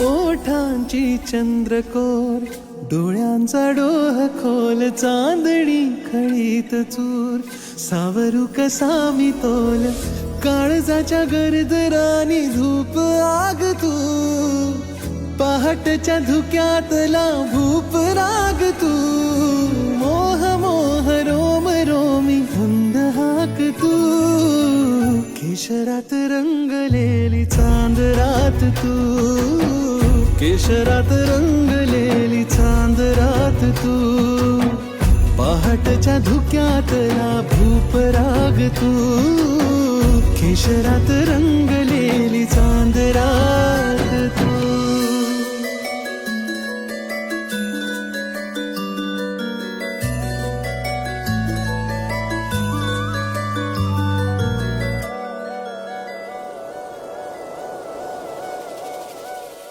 ओठांची चंद्रकोर, डोळ्यांचा डोह खोल, चांदणी खळीत चूर, सावरू कसा मी तोल, काळजाच्या गरजरानी धूप आग तू, पहाटच्या धुक्यातला भूप राग तू, मोह मोह रोम रोमी धुंद हाक तू, केशरात रंगलेली चांद रात तू, केशरात रंगलेली चांद रात तू, पहाटच्या धुक्यातला भूप राग तू, केशरात रंगलेली चांद रात